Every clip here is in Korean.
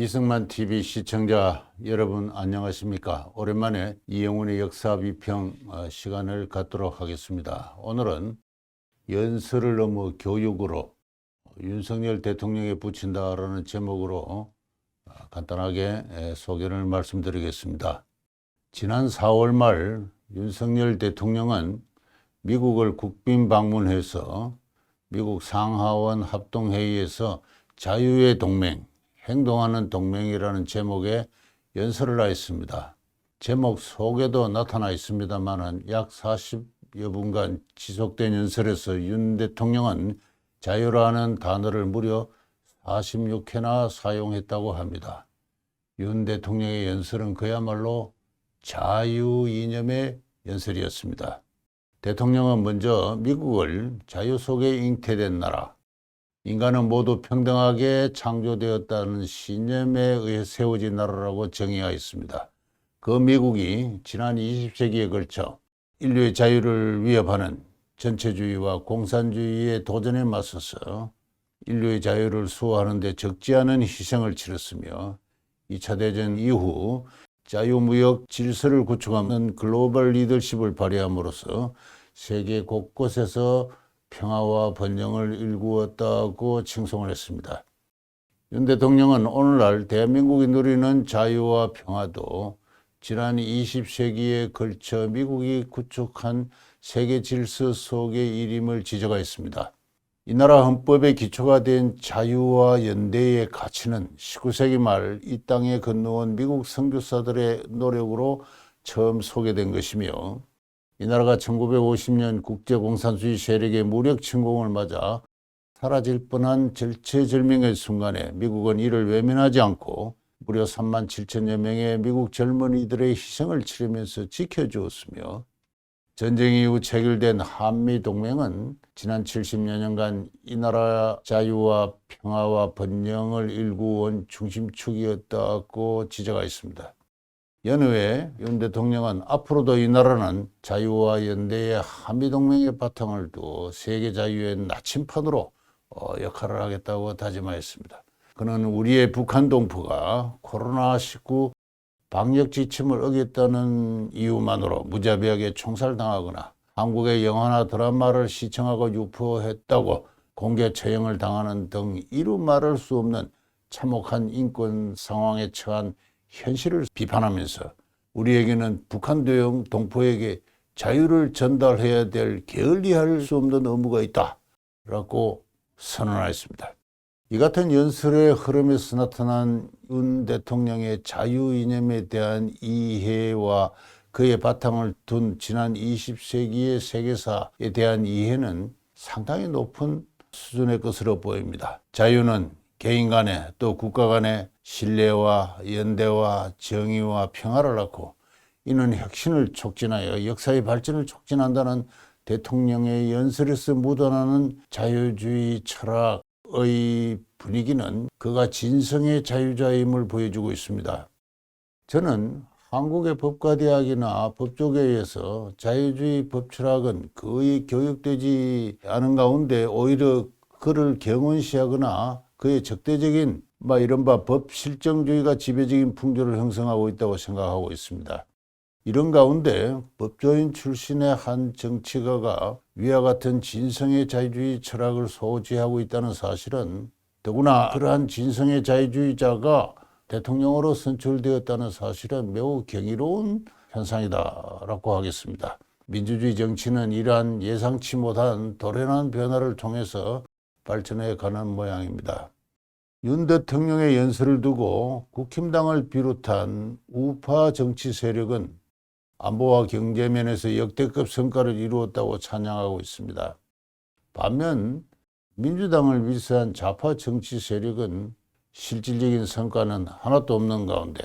이승만 TV 시청자 여러분 안녕하십니까? 오랜만에 이영훈의 역사 비평 시간을 갖도록 하겠습니다. 오늘은 연설을 넘어 교육으로 윤석열 대통령에 붙인다라는 제목으로 간단하게 소개를 말씀드리겠습니다. 지난 4월 말 윤석열 대통령은 미국을 국빈 방문해서 미국 상하원 합동회의에서 자유의 동맹, 행동하는 동맹이라는 제목의 연설을 하였습니다. 제목 속에도 나타나 있습니다만 약 40여 분간 지속된 연설에서 윤 대통령은 자유라는 단어를 무려 46회나 사용했다고 합니다. 윤 대통령의 연설은 그야말로 자유 이념의 연설이었습니다. 대통령은 먼저 미국을 자유 속에 잉태된 나라, 인간은 모두 평등하게 창조되었다는 신념에 의해 세워진 나라라고 정의하였습니다. 그 미국이 지난 20세기에 걸쳐 인류의 자유를 위협하는 전체주의와 공산주의의 도전에 맞서서 인류의 자유를 수호하는 데 적지 않은 희생을 치렀으며 2차 대전 이후 자유무역 질서를 구축하는 글로벌 리더십을 발휘함으로써 세계 곳곳에서 평화와 번영을 일구었다고 칭송을 했습니다. 윤 대통령은 오늘날 대한민국이 누리는 자유와 평화도 지난 20세기에 걸쳐 미국이 구축한 세계 질서 속의 일임을 지적하였습니다. 이 나라 헌법의 기초가 된 자유와 연대의 가치는 19세기 말 이 땅에 건너온 미국 선교사들의 노력으로 처음 소개된 것이며 이 나라가 1950년 국제공산주의 세력의 무력 침공을 맞아 사라질 뻔한 절체절명의 순간에 미국은 이를 외면하지 않고 무려 3만 7천여 명의 미국 젊은이들의 희생을 치르면서 지켜주었으며 전쟁 이후 체결된 한미동맹은 지난 70여 년간 이 나라 자유와 평화와 번영을 일구어온 중심축이었다고 지적하였습니다. 연후에 윤 대통령은 앞으로도 이 나라는 자유와 연대의 한미동맹의 바탕을 두어 세계 자유의 나침판으로 역할을 하겠다고 다짐하였습니다. 그는 우리의 북한 동포가 코로나19 방역 지침을 어겼다는 이유만으로 무자비하게 총살당하거나 한국의 영화나 드라마를 시청하고 유포했다고 공개 처형을 당하는 등 이루 말할 수 없는 참혹한 인권 상황에 처한 현실을 비판하면서 우리에게는 북한 대응 동포에게 자유를 전달해야 될 게을리할 수 없는 의무가 있다라고 선언하였습니다. 이 같은 연설의 흐름에서 나타난 윤 대통령의 자유 이념에 대한 이해와 그의 바탕을 둔 지난 20세기의 세계사에 대한 이해는 상당히 높은 수준의 것으로 보입니다. 자유는 개인 간에 또 국가 간에 신뢰와 연대와 정의와 평화를 낳고 이는 혁신을 촉진하여 역사의 발전을 촉진한다는 대통령의 연설에서 묻어나는 자유주의 철학의 분위기는 그가 진성의 자유자임을 보여주고 있습니다. 저는 한국의 법과대학이나 법조계에서 자유주의 법철학은 거의 교육되지 않은 가운데 오히려 그를 경운시하거나 그의 적대적인 이른바 법실정주의가 지배적인 풍조를 형성하고 있다고 생각하고 있습니다. 이런 가운데 법조인 출신의 한 정치가가 위와 같은 진성의 자유주의 철학을 소지하고 있다는 사실은 더구나 그러한 진성의 자유주의자가 대통령으로 선출되었다는 사실은 매우 경이로운 현상이다라고 하겠습니다. 민주주의 정치는 이러한 예상치 못한 돌연한 변화를 통해서 발전해 가는 모양입니다. 윤 대통령의 연설을 두고 국힘당을 비롯한 우파 정치 세력은 안보와 경제 면에서 역대급 성과를 이루었다고 찬양하고 있습니다. 반면 민주당을 비롯한 좌파 정치 세력은 실질적인 성과는 하나도 없는 가운데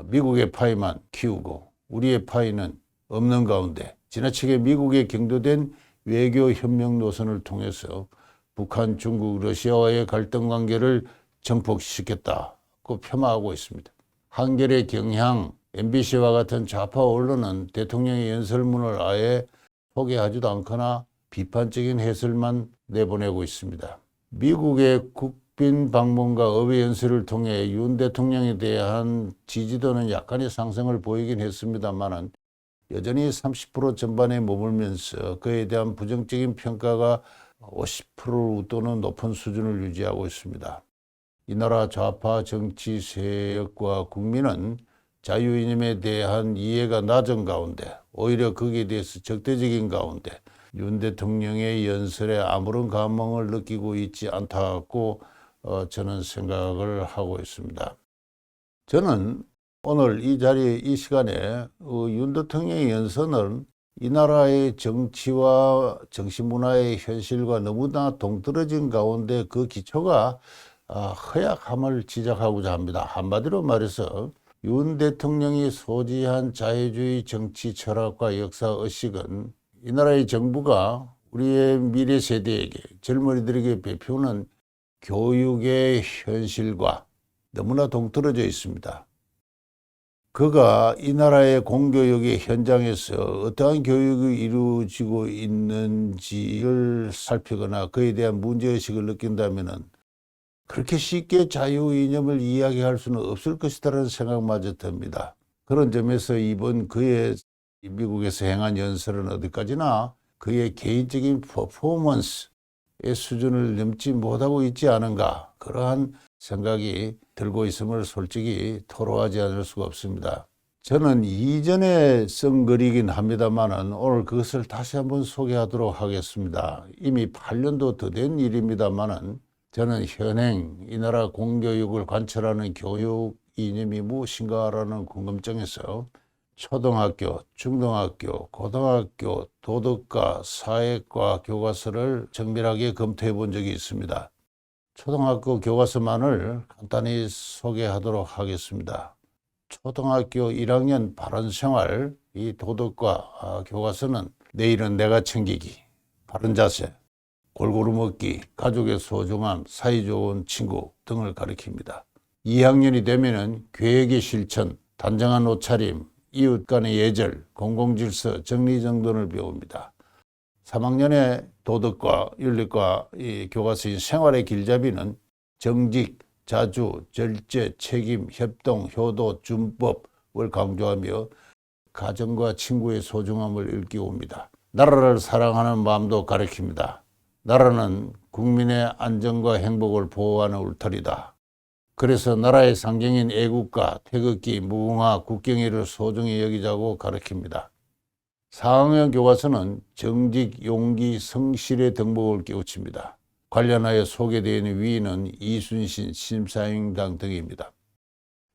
미국의 파이만 키우고 우리의 파이는 없는 가운데 지나치게 미국에 경도된 외교 협력 노선을 통해서 북한, 중국, 러시아와의 갈등 관계를 정폭시켰다고 폄하하고 있습니다. 한겨레, 경향, MBC와 같은 좌파 언론은 대통령의 연설문을 아예 소개하지도 않거나 비판적인 해설만 내보내고 있습니다. 미국의 국빈 방문과 의회 연설을 통해 윤 대통령에 대한 지지도는 약간의 상승을 보이긴 했습니다만은 여전히 30% 전반에 머물면서 그에 대한 부정적인 평가가 50% 웃도는 높은 수준을 유지하고 있습니다. 이 나라 좌파 정치 세력과 국민은 자유이념에 대한 이해가 낮은 가운데 오히려 거기에 대해서 적대적인 가운데 윤 대통령의 연설에 아무런 감흥을 느끼고 있지 않다고 저는 생각을 하고 있습니다. 저는 오늘 이 자리에 이 시간에 윤 대통령의 연설은 이 나라의 정치와 정치문화의 현실과 너무나 동떨어진 가운데 그 기초가 허약함을 지적하고자 합니다. 한마디로 말해서 윤 대통령이 소지한 자유주의 정치 철학과 역사 의식은 이 나라의 정부가 우리의 미래 세대에게 젊은이들에게 베푸는 교육의 현실과 너무나 동떨어져 있습니다. 그가 이 나라의 공교육의 현장에서 어떠한 교육이 이루어지고 있는지를 살피거나 그에 대한 문제의식을 느낀다면 그렇게 쉽게 자유이념을 이야기할 수는 없을 것이라는 생각마저 듭니다. 그런 점에서 이번 그의 미국에서 행한 연설은 어디까지나 그의 개인적인 퍼포먼스의 수준을 넘지 못하고 있지 않은가, 그러한 생각이 들고 있음을 솔직히 토로하지 않을 수가 없습니다. 저는 이전에 쓴 글이긴 합니다만 오늘 그것을 다시 한번 소개하도록 하겠습니다. 이미 8년도 더 된 일입니다만 저는 현행 이 나라 공교육을 관철하는 교육 이념이 무엇인가라는 궁금증에서 초등학교, 중등학교, 고등학교 도덕과 사회과 교과서를 정밀하게 검토해 본 적이 있습니다. 초등학교 교과서만을 간단히 소개하도록 하겠습니다. 초등학교 1학년 바른생활 이 도덕과 교과서는 내일은 내가 챙기기, 바른 자세, 골고루 먹기, 가족의 소중함, 사이좋은 친구 등을 가리킵니다. 2학년이 되면은 계획의 실천, 단정한 옷차림, 이웃 간의 예절, 공공질서, 정리정돈을 배웁니다. 3학년의 도덕과 윤리과 이 교과서인 생활의 길잡이는 정직, 자주, 절제, 책임, 협동, 효도, 준법을 강조하며 가정과 친구의 소중함을 일깨웁니다. 나라를 사랑하는 마음도 가르칩니다. 나라는 국민의 안전과 행복을 보호하는 울타리다. 그래서 나라의 상징인 애국가, 태극기, 무궁화, 국경일을 소중히 여기자고 가르칩니다. 4학년 교과서는 정직, 용기, 성실의 덕목을 깨우칩니다. 관련하여 소개되어 있는 위인은 이순신, 심사임당 등입니다.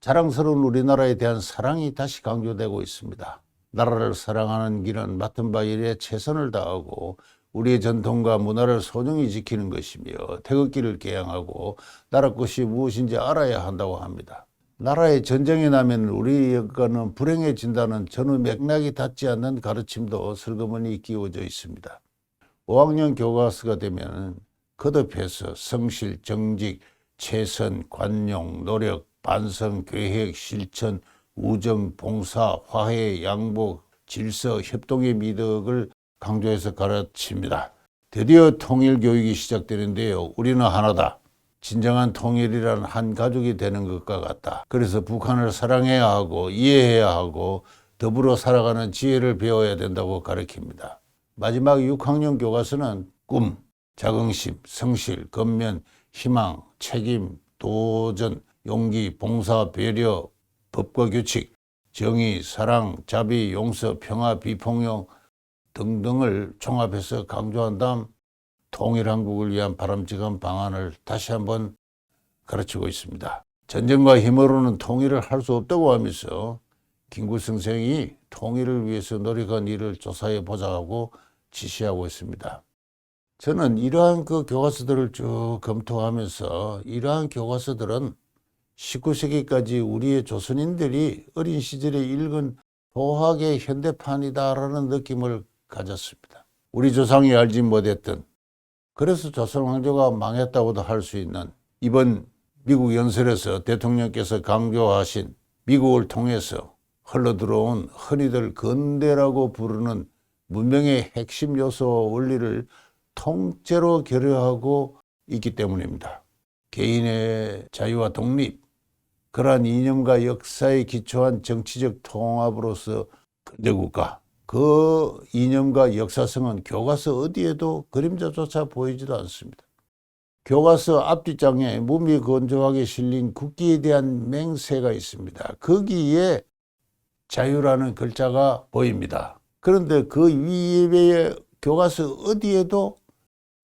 자랑스러운 우리나라에 대한 사랑이 다시 강조되고 있습니다. 나라를 사랑하는 길은 맡은 바 일에 최선을 다하고 우리의 전통과 문화를 소중히 지키는 것이며 태극기를 개양하고 나라 것이 무엇인지 알아야 한다고 합니다. 나라에 전쟁이 나면 우리 여가는 불행해진다는 전후 맥락이 닿지 않는 가르침도 슬그머니 끼워져 있습니다. 5학년 교과서가 되면 거듭해서 성실, 정직, 최선, 관용, 노력, 반성, 계획, 실천, 우정, 봉사, 화해, 양복, 질서, 협동의 미덕을 강조해서 가르칩니다. 드디어 통일교육이 시작되는데요. 우리는 하나다. 진정한 통일이란 한 가족이 되는 것과 같다. 그래서 북한을 사랑해야 하고 이해해야 하고 더불어 살아가는 지혜를 배워야 된다고 가르칩니다. 마지막 6학년 교과서는 꿈, 자긍심, 성실, 건면, 희망, 책임, 도전, 용기, 봉사, 배려, 법과 규칙, 정의, 사랑, 자비, 용서, 평화, 비폭력 등등을 종합해서 강조한 다음 통일한국을 위한 바람직한 방안을 다시 한번 가르치고 있습니다. 전쟁과 힘으로는 통일을 할 수 없다고 하면서 김구 선생이 통일을 위해서 노력한 일을 조사해 보자고 지시하고 있습니다. 저는 이러한 그 교과서들을 쭉 검토하면서 이러한 교과서들은 19세기까지 우리의 조선인들이 어린 시절에 읽은 도학의 현대판이다라는 느낌을 가졌습니다. 우리 조상이 알지 못했던, 그래서 조선 왕조가 망했다고도 할 수 있는 이번 미국 연설에서 대통령께서 강조하신 미국을 통해서 흘러들어온 흔히들 근대라고 부르는 문명의 핵심 요소 원리를 통째로 결여하고 있기 때문입니다. 개인의 자유와 독립, 그러한 이념과 역사에 기초한 정치적 통합으로서 근대국가, 그 이념과 역사성은 교과서 어디에도 그림자조차 보이지도 않습니다. 교과서 앞뒷장에 무미건조하게 실린 국기에 대한 맹세가 있습니다. 거기에 자유라는 글자가 보입니다. 그런데 그 위에 교과서 어디에도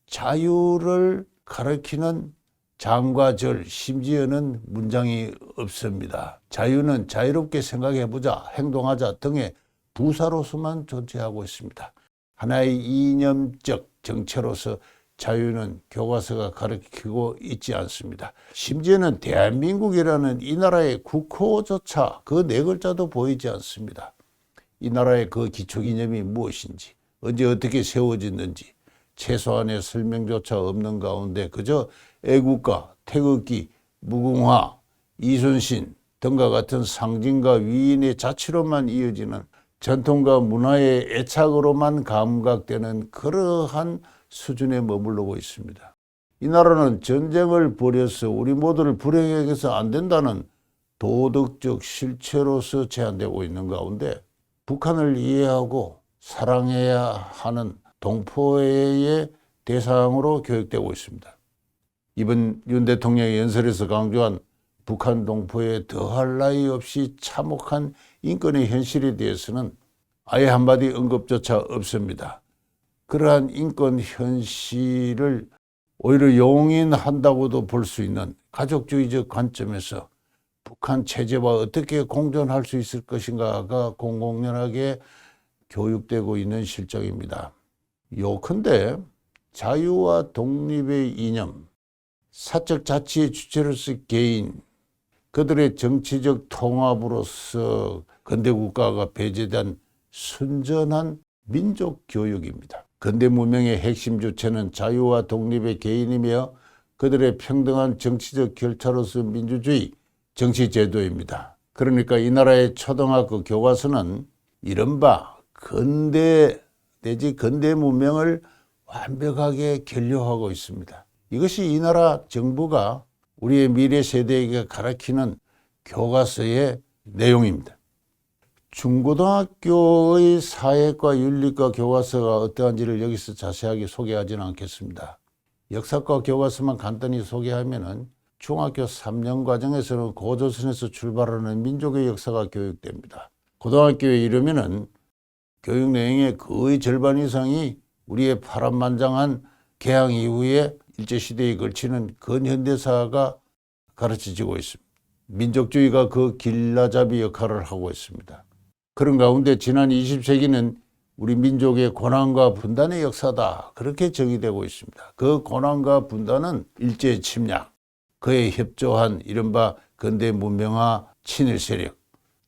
자유를 가리키는 장과 절, 심지어는 문장이 없습니다. 자유는 자유롭게 생각해보자, 행동하자 등의 부사로서만 존재하고 있습니다. 하나의 이념적 정체로서 자유는 교과서가 가르치고 있지 않습니다. 심지어는 대한민국이라는 이 나라의 국호조차 그 네 글자도 보이지 않습니다. 이 나라의 그 기초 이념이 무엇인지, 언제 어떻게 세워졌는지 최소한의 설명조차 없는 가운데 그저 애국가, 태극기, 무궁화, 이순신 등과 같은 상징과 위인의 자취로만 이어지는 전통과 문화의 애착으로만 감각되는 그러한 수준에 머무르고 있습니다. 이 나라는 전쟁을 벌여서 우리 모두를 불행하게 해서 안 된다는 도덕적 실체로서 제한되고 있는 가운데 북한을 이해하고 사랑해야 하는 동포의 대상으로 교육되고 있습니다. 이번 윤 대통령의 연설에서 강조한 북한 동포의 더할 나위 없이 참혹한 인권의 현실에 대해서는 아예 한마디 언급조차 없습니다. 그러한 인권 현실을 오히려 용인한다고도 볼 수 있는 가족주의적 관점에서 북한 체제와 어떻게 공존할 수 있을 것인가가 공공연하게 교육되고 있는 실정입니다. 요컨대 자유와 독립의 이념, 사적 자치의 주체로서 개인, 그들의 정치적 통합으로서 근대국가가 배제된 순전한 민족 교육입니다. 근대 문명의 핵심 주체는 자유와 독립의 개인이며 그들의 평등한 정치적 결차로서 민주주의, 정치제도입니다. 그러니까 이 나라의 초등학교 교과서는 이른바 근대 내지 근대 문명을 완벽하게 계류하고 있습니다. 이것이 이 나라 정부가 우리의 미래 세대에게 가르치는 교과서의 내용입니다. 중고등학교의 사회과 윤리과 교과서가 어떠한지를 여기서 자세하게 소개하지는 않겠습니다. 역사과 교과서만 간단히 소개하면은 중학교 3년 과정에서는 고조선에서 출발하는 민족의 역사가 교육됩니다. 고등학교에 이르면은 교육 내용의 거의 절반 이상이 우리의 파란만장한 개항 이후에 일제시대에 걸치는 근현대사가 가르쳐지고 있습니다. 민족주의가 그 길라잡이 역할을 하고 있습니다. 그런 가운데 지난 20세기는 우리 민족의 고난과 분단의 역사다, 그렇게 정의되고 있습니다. 그 고난과 분단은 일제 침략, 그에 협조한 이른바 근대 문명화 친일 세력,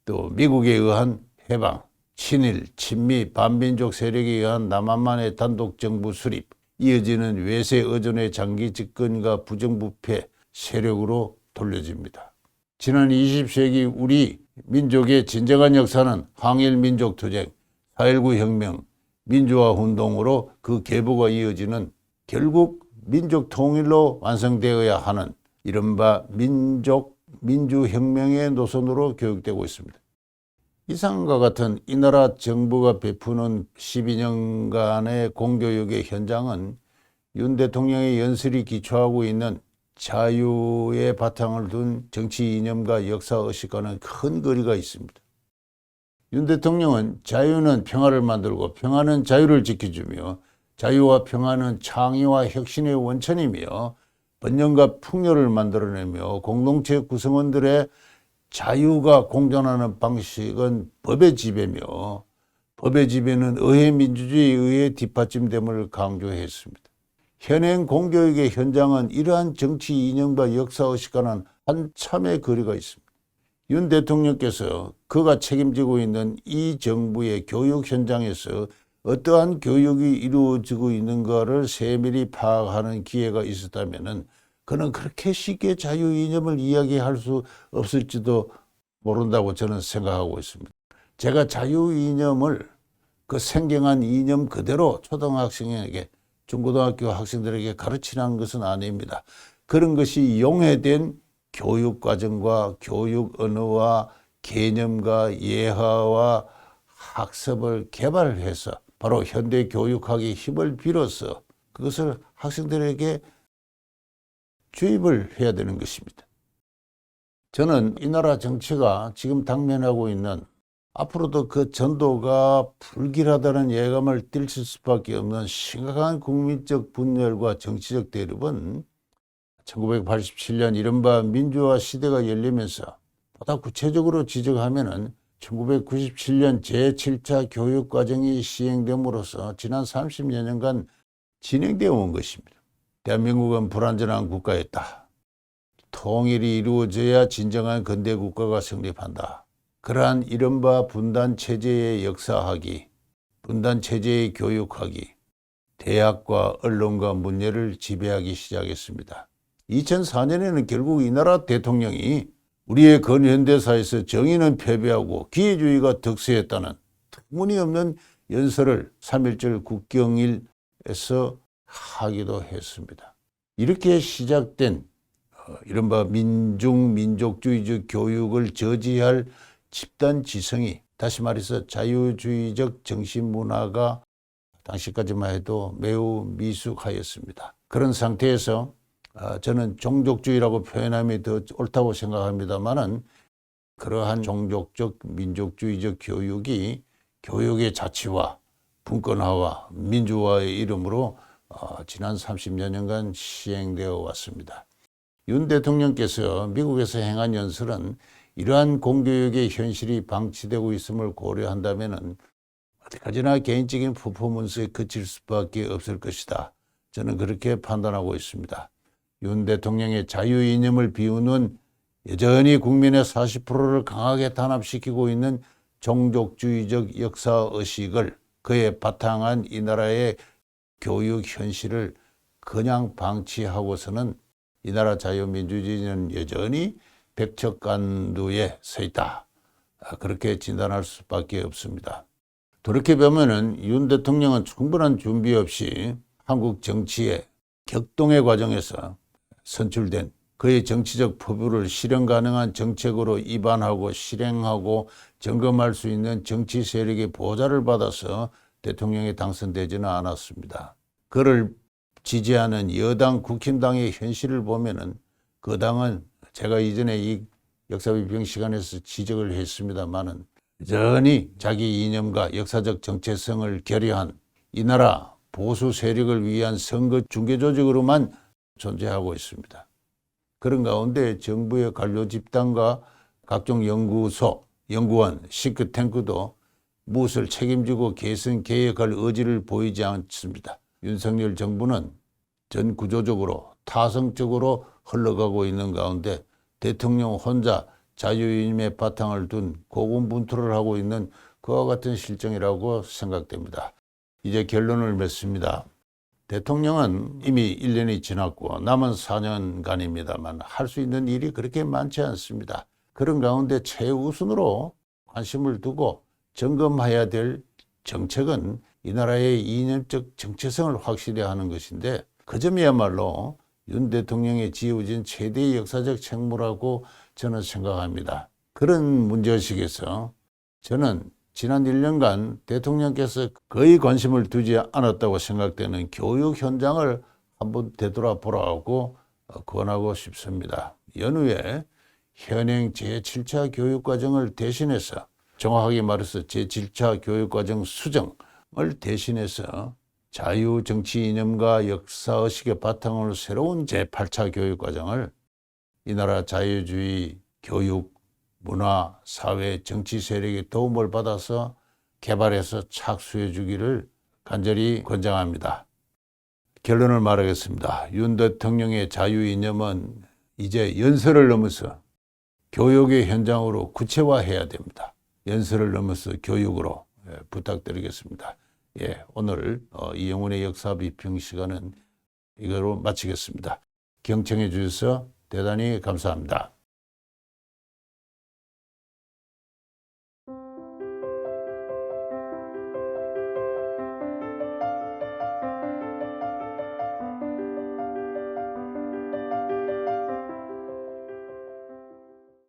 또 미국에 의한 해방, 친일, 친미, 반민족 세력에 의한 남한만의 단독 정부 수립, 이어지는 외세 의존의 장기 집권과 부정부패 세력으로 돌려집니다. 지난 20세기 우리 민족의 진정한 역사는 항일민족투쟁, 4.19 혁명, 민주화운동으로 그 계보가 이어지는 결국 민족 통일로 완성되어야 하는 이른바 민주혁명의 노선으로 교육되고 있습니다. 이상과 같은 이 나라 정부가 베푸는 12년간의 공교육의 현장은 윤 대통령의 연설이 기초하고 있는 자유의 바탕을 둔 정치 이념과 역사의식과는 큰 거리가 있습니다. 윤 대통령은 자유는 평화를 만들고 평화는 자유를 지켜주며 자유와 평화는 창의와 혁신의 원천이며 번영과 풍요를 만들어내며 공동체 구성원들의 자유가 공존하는 방식은 법의 지배며 법의 지배는 의회 민주주의에 의해 뒷받침됨을 강조했습니다. 현행 공교육의 현장은 이러한 정치 이념과 역사의식과는 한참의 거리가 있습니다. 윤 대통령께서 그가 책임지고 있는 이 정부의 교육 현장에서 어떠한 교육이 이루어지고 있는가를 세밀히 파악하는 기회가 있었다면 그는 그렇게 쉽게 자유 이념을 이야기할 수 없을지도 모른다고 저는 생각하고 있습니다. 제가 자유 이념을 그 생경한 이념 그대로 초등학생에게 중고등학교 학생들에게 가르치라는 것은 아닙니다. 그런 것이 용해된 교육과정과 교육 언어와 개념과 예화와 학습을 개발해서 바로 현대 교육학의 힘을 빌어서 그것을 학생들에게 주입을 해야 되는 것입니다. 저는 이 나라 정치가 지금 당면하고 있는 앞으로도 그 전도가 불길하다는 예감을 띨칠 수밖에 없는 심각한 국민적 분열과 정치적 대립은 1987년 이른바 민주화 시대가 열리면서 보다 구체적으로 지적하면은 1997년 제7차 교육과정이 시행됨으로써 지난 30여 년간 진행되어 온 것입니다. 대한민국은 불완전한 국가였다. 통일이 이루어져야 진정한 근대 국가가 성립한다. 그러한 이른바 분단체제의 역사학이, 분단체제의 교육학이 대학과 언론과 문예를 지배하기 시작했습니다. 2004년에는 결국 이 나라 대통령이 우리의 근현대사에서 정의는 패배하고 기회주의가 득세했다는 터무니없는 연설을 3.1절 국경일에서 하기도 했습니다. 이렇게 시작된 이른바 민족주의적 교육을 저지할 집단지성이, 다시 말해서 자유주의적 정신문화가 당시까지만 해도 매우 미숙하였습니다. 그런 상태에서 저는 종족주의라고 표현함이 더 옳다고 생각합니다만은 그러한 종족적 민족주의적 교육이 교육의 자치와 분권화와 민주화의 이름으로 지난 30여 년간 시행되어 왔습니다. 윤 대통령께서 미국에서 행한 연설은 이러한 공교육의 현실이 방치되고 있음을 고려한다면 어디까지나 개인적인 퍼포먼스에 그칠 수밖에 없을 것이다. 저는 그렇게 판단하고 있습니다. 윤 대통령의 자유 이념을 비우는 여전히 국민의 40%를 강하게 단합시키고 있는 종족주의적 역사의식을 그에 바탕한 이 나라의 교육 현실을 그냥 방치하고서는 이 나라 자유민주주의는 여전히 백척간두에 서 있다. 그렇게 진단할 수밖에 없습니다. 돌이켜보면 윤 대통령은 충분한 준비 없이 한국 정치의 격동의 과정에서 선출된 그의 정치적 포부를 실현 가능한 정책으로 입안하고 실행하고 점검할 수 있는 정치 세력의 보좌를 받아서 대통령에 당선되지는 않았습니다. 그를 지지하는 여당 국힘당의 현실을 보면은 그 당은 제가 이전에 이 역사비평 시간에서 지적을 했습니다마는 여전히 자기 이념과 역사적 정체성을 결여한 이 나라 보수 세력을 위한 선거 중개 조직으로만 존재하고 있습니다. 그런 가운데 정부의 관료 집단과 각종 연구소, 연구원, 싱크탱크도 무엇을 책임지고 개선, 개혁할 의지를 보이지 않습니다. 윤석열 정부는 전 구조적으로 타성적으로 흘러가고 있는 가운데 대통령 혼자 자유이념의 바탕을 둔 고군분투를 하고 있는 그와 같은 실정이라고 생각됩니다. 이제 결론을 맺습니다. 대통령은 이미 1년이 지났고 남은 4년간입니다만 할 수 있는 일이 그렇게 많지 않습니다. 그런 가운데 최우선으로 관심을 두고 점검해야 될 정책은 이 나라의 이념적 정체성을 확실히 하는 것인데 그 점이야말로 윤 대통령이 지어진 최대의 역사적 책무라고 저는 생각합니다. 그런 문제의식에서 저는 지난 1년간 대통령께서 거의 관심을 두지 않았다고 생각되는 교육 현장을 한번 되돌아보라고 권하고 싶습니다. 연후에 현행 제7차 교육과정을 대신해서, 정확하게 말해서 제7차 교육과정 수정을 대신해서 자유정치 이념과 역사의식의 바탕으로 새로운 제8차 교육과정을 이 나라 자유주의 교육, 문화, 사회, 정치 세력의 도움을 받아서 개발해서 착수해 주기를 간절히 권장합니다. 결론을 말하겠습니다. 윤 대통령의 자유 이념은 이제 연설을 넘어서 교육의 현장으로 구체화해야 됩니다. 연설을 넘어서 교육으로 부탁드리겠습니다. 오늘 이영훈의 역사비평 시간은 이거로 마치겠습니다. 경청해 주셔서 대단히 감사합니다.